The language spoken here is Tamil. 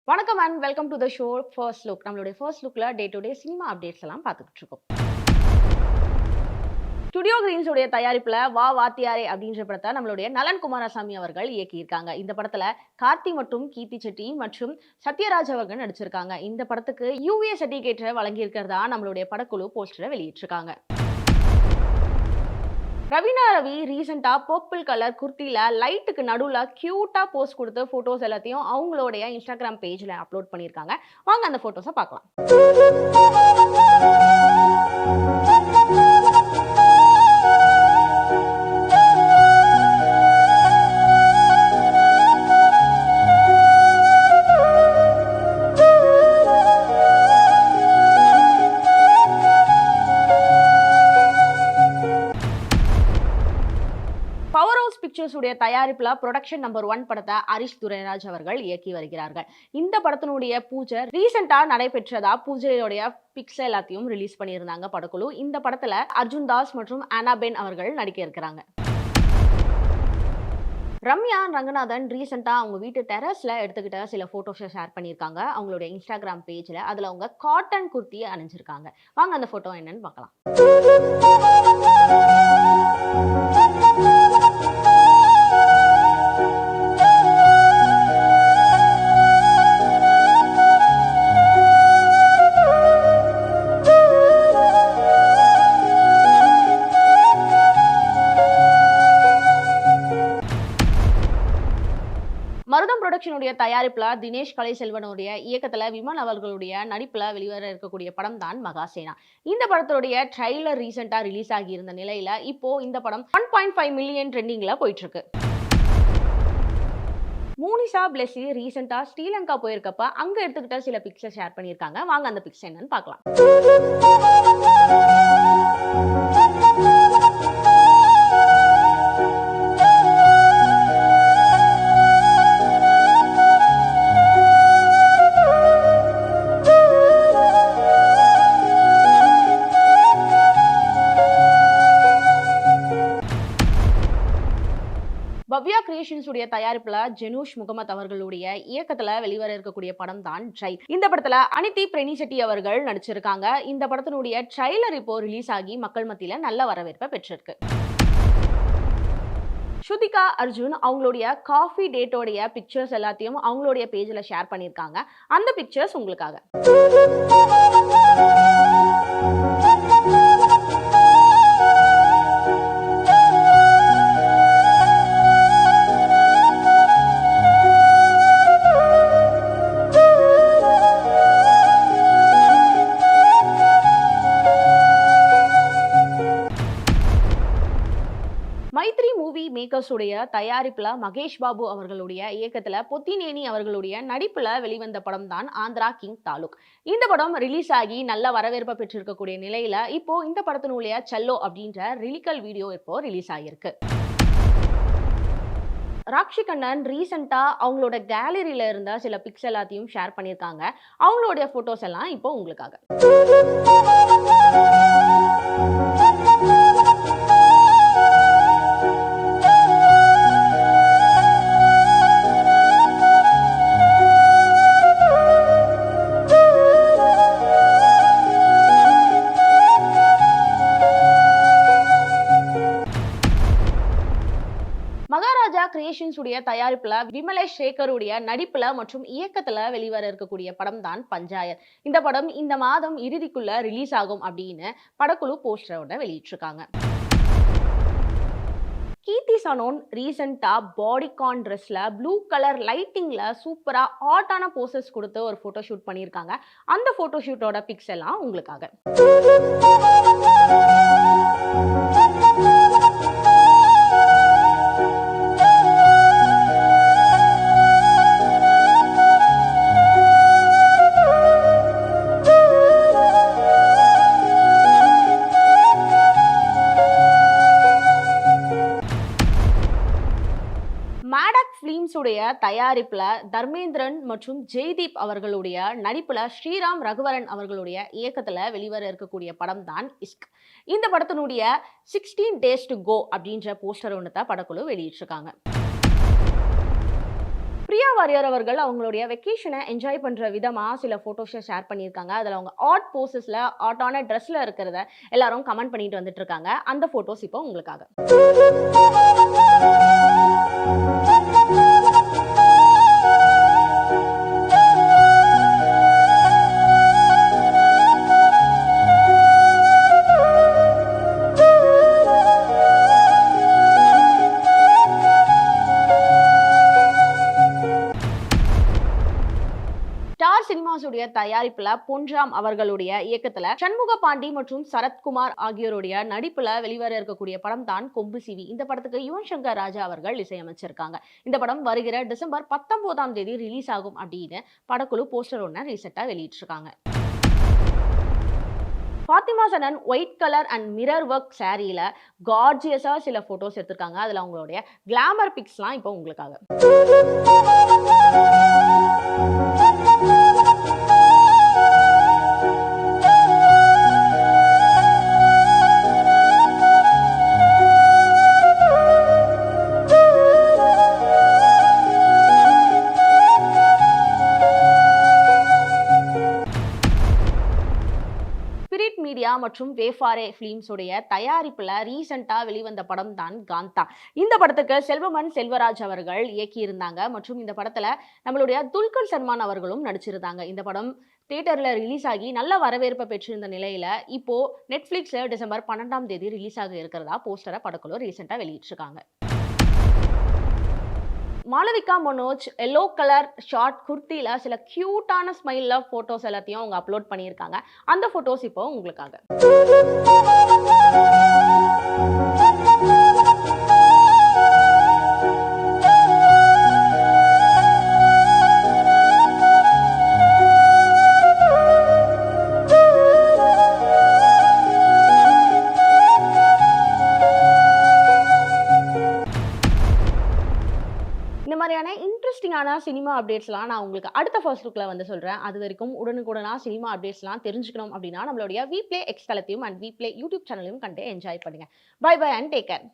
வணக்கம் and welcome to the show first look. நம்மளுடைய ஃபர்ஸ்ட் லுக்ல day to day cinema updates எல்லாம் பார்த்துக்கிட்டு இருக்கோம். ஸ்டுடியோ கிரீன்ஸ் உடைய தயாரிப்புல வா வாத்தியாரே அப்படின்ற படத்தை நம்மளுடைய நலன் குமாரசாமி அவர்கள் இயக்கியிருக்காங்க. இந்த படத்துல கார்த்தி மற்றும் கீர்த்தி செட்டி மற்றும் சத்யராஜ் அவர்கள் நடிச்சிருக்காங்க. இந்த படத்துக்கு யூஏ சர்டிபிகேட்டை வழங்கியிருக்கிறதா நம்மளுடைய படக்குழு போஸ்டரை வெளியிட்டிருக்காங்க. ரவீனா ரவி ரீசெண்டா பர்பிள் கலர் குர்த்தில லைட்டுக்கு நடுவுல கியூட்டா போஸ்ட் கொடுத்து போட்டோஸ் எல்லாத்தையும் அவங்களுடைய இன்ஸ்டாகிராம் பேஜ்ல அப்லோட் பண்ணியிருக்காங்க. வாங்க அந்த போட்டோஸை பார்க்கலாம். பவர் ஹவுஸ் பிக்சர்ஸ் உடைய தயாரிப்புல ப்ரொடக்ஷன் நம்பர் 1 படத்தை ஹரிஷ் துரைராஜ் அவர்கள் இயக்கி வருகிறார்கள். இந்த படத்தினுடைய பூஜை ரீசெண்டா நடைபெற்றதா பூஜையோடைய பிக்ஸ் எல்லாத்தையும் ரிலீஸ் பண்ணியிருந்தாங்க படக்குழு. இந்த படத்துல அர்ஜுன் தாஸ் மற்றும் அனாபென் அவர்கள் நடிக்க இருக்கிறாங்க. ரம்யா ரங்கநாதன் ரீசெண்டா அவங்க வீட்டு டெரஸ்ல எடுத்துக்கிட்ட சில போட்டோஸை ஷேர் பண்ணியிருக்காங்க அவங்களுடைய இன்ஸ்டாகிராம் பேஜ்ல. அதுல அவங்க காட்டன் குர்த்தியை அணிஞ்சிருக்காங்க. வாங்க அந்த போட்டோ என்னன்னு பார்க்கலாம். மருதம் புரொடக்ஷனுடைய தயாரிப்புல தினேஷ் கலைசெல்வனுடைய இயக்கத்துல விமல் அவர்களுடைய நடிப்புல வெளிவர இருக்கக்கூடிய படம் தான் மகாசேனா. இந்த படத்துடைய ட்ரைலர் ரீசெண்டா ரிலீஸ் ஆகி இருந்த நிலையில இப்போ இந்த படம் 1.5 மில்லியன் ட்ரெண்டிங்ல போயிட்டு இருக்கு. மோனிஷா பிளெஸி ரீசெண்டா ஸ்ரீலங்கா போயிருக்கப்ப அங்க எடுத்துக்கிட்ட சில பிக்சர் ஷேர் பண்ணியிருக்காங்க. வாங்க அந்த பிக்சர் என்னன்னு பார்க்கலாம். பவ்யா கிரியேஷன்ஸ் உடைய தயாரிப்புல ஜெனூஷ் முகமது அவர்களுடைய இயக்கத்துல வெளிவர இருக்கக்கூடிய படம் தான் ட்ரை. இந்த படத்துல அனிதி பிரேனிசெட்டி அவர்கள் நடிச்சிருக்காங்க. இந்த படத்தினுடைய ட்ரைலர் இப்போ ரிலீஸ் ஆகி மக்கள் மத்தியில நல்ல வரவேற்பை பெற்றிருக்கு. ஸ்ருதிகா அர்ஜுன் அவங்களுடைய காஃபி டேட்டோடைய பிக்சர்ஸ் எல்லாத்தையும் அவங்களுடைய பேஜ்ல ஷேர் பண்ணியிருக்காங்க. அந்த பிக்சர்ஸ் உங்களுக்காக. மைத்ரி மூவி மேக்கர்ஸ் உடைய தயாரிப்புல மகேஷ் பாபு அவர்களுடைய இயக்கத்துல பொத்தினேனி அவர்களுடைய நடிப்புல வெளிவந்த படம் தான் ஆந்திரா கிங் தாலுக். இந்த படம் ரிலீஸ் ஆகி நல்ல வரவேற்பை பெற்றிருக்கக்கூடிய நிலையில இப்போ இந்த படத்தினுடைய செல்லோ அப்படின்ற ரிலிக்கல் வீடியோ இப்போ ரிலீஸ் ஆகியிருக்கு. ராக்ஷி கண்ணன் ரீசெண்டா அவங்களோட கேலரியில இருந்த சில பிக்ஸ் எல்லாத்தையும் ஷேர் பண்ணியிருக்காங்க. அவங்களுடைய போட்டோஸ் எல்லாம் இப்போ உங்களுக்காக. மகாராஜா கிரியேஷன்ஸ் உடைய தயாரிப்புல விமலேஷ் சேகர் உடைய நடிப்புல மற்றும் இயக்கத்துல வெளிவர இருக்கக்கூடிய படம் தான் பஞ்சாயத். இந்த படம் இந்த மாதம் இறுதிக்குள்ள ரிலீஸ் ஆகும் அப்படின்னு படக்குழு போஸ்டரோட வெளியிட்டிருக்காங்க. கீர்த்தி சனோன் ரீசெண்டா பாடிகான் ட்ரெஸ்ல ப்ளூ கலர் லைட்டிங்ல சூப்பரா ஹாட்டான போசஸ் கொடுத்து ஒரு போட்டோ ஷூட் பண்ணியிருக்காங்க. அந்த போட்டோ ஷூட்டோட பிக்ஸ் எல்லாம் உங்களுக்காக. மேடாக் ஃபிலிம்ஸ் உடைய தயாரிப்புல தர்மேந்திரன் மற்றும் ஜெய்தீப் அவர்களுடைய நடிப்புல ஸ்ரீராம் ரகுவரன் அவர்களுடைய இயக்கத்துல வெளிவர இருக்கக்கூடிய படம் தான் இஸ்க். இந்த படத்தினுடைய 16 days to go அப்படின்ற போஸ்டர் ஒன்று தான் படக்குழு வெளியிட்டிருக்காங்க. பிரியா வாரியர் அவர்கள் அவங்களுடைய வெக்கேஷனை என்ஜாய் பண்ற விதமா சில போட்டோஸை ஷேர் பண்ணியிருக்காங்க. அதுல அவங்க ஆட் போசஸ்ல ஆட்டான ட்ரெஸ்ல இருக்கிறத எல்லாரும் கமெண்ட் பண்ணிட்டு வந்துட்டு இருக்காங்க. அந்த போட்டோஸ் இப்போ உங்களுக்காக. ஸ்டார் சினிமாஸுடைய தயாரிப்புல பொன்ராம் அவர்களுடைய இயக்கத்துல சண்முக பாண்டி மற்றும் சரத்குமார் ஆகியோருடைய நடிப்புல வெளிவர இருக்கக்கூடிய படம் தான் கொம்பு சிவி. இந்த படத்துக்கு யுவன் சங்கர் ராஜா அவர்கள் இசையமைச்சிருக்காங்க. இந்த படம் வருகிற டிசம்பர் 19ஆம் தேதி ரிலீஸ் ஆகும் அப்படின்னு படக்குழு போஸ்டர் ஒன்று ரீசெண்டா வெளியிட்டிருக்காங்க. Fathima Sanan white colour and mirror work சாரியில கார்ஜியஸா சில போட்டோஸ் எடுத்திருக்காங்க. அதுல அவங்களுடைய கிளாமர் பிக்ஸ்லாம் இப்போ உங்களுக்காக. ஸ்பிரிட் மீடியா மற்றும் வேஃபாரே ஃபிலிம்ஸ் உடைய தயாரிப்புல ரீசெண்டா வெளிவந்த படம் தான் காந்தா. இந்த படத்துக்கு செல்வமன் செல்வராஜ் அவர்கள் இயக்கியிருந்தாங்க மற்றும் இந்த படத்துல நம்மளுடைய துல்கர் சல்மான் அவர்களும் நடிச்சிருந்தாங்க. இந்த படம் தியேட்டர்ல ரிலீஸ் ஆகி நல்ல வரவேற்பை பெற்றிருந்த நிலையில இப்போ நெட்ஃபிளிக்ஸ்ல டிசம்பர் 12ஆம் தேதி ரிலீஸ் ஆக இருக்கிறதா போஸ்டரை படக்குழு ரீசெண்டா வெளியிட்டிருக்காங்க. Malavika Manoj yellow colour short குர்த்தில சில கியூட்டான ஸ்மைல்ல போட்டோஸ் எல்லாத்தையும் அவங்க அப்லோட் பண்ணியிருக்காங்க. அந்த போட்டோஸ் இப்போ உங்களுக்காக. இந்த மாதிரியான இன்ட்ரெஸ்டிங்கான சினிமா அப்டேட்ஸ்லாம் நான் உங்களுக்கு அடுத்த ஃபர்ஸ்ட் லுக்ல வந்து சொல்றேன். அது வரைக்கும் உடனுக்குடனா சினிமா அப்டேட்ஸ்லாம் தெரிஞ்சுக்கணும் அப்படின்னா நம்மளுடைய வி ப்ளே எக்ஸ் தளத்தையும் அண்ட் வி ப்ளே யூடியூப் சேனலையும் கண்டு என்ஜாய் பண்ணுங்க. Bye bye and take care.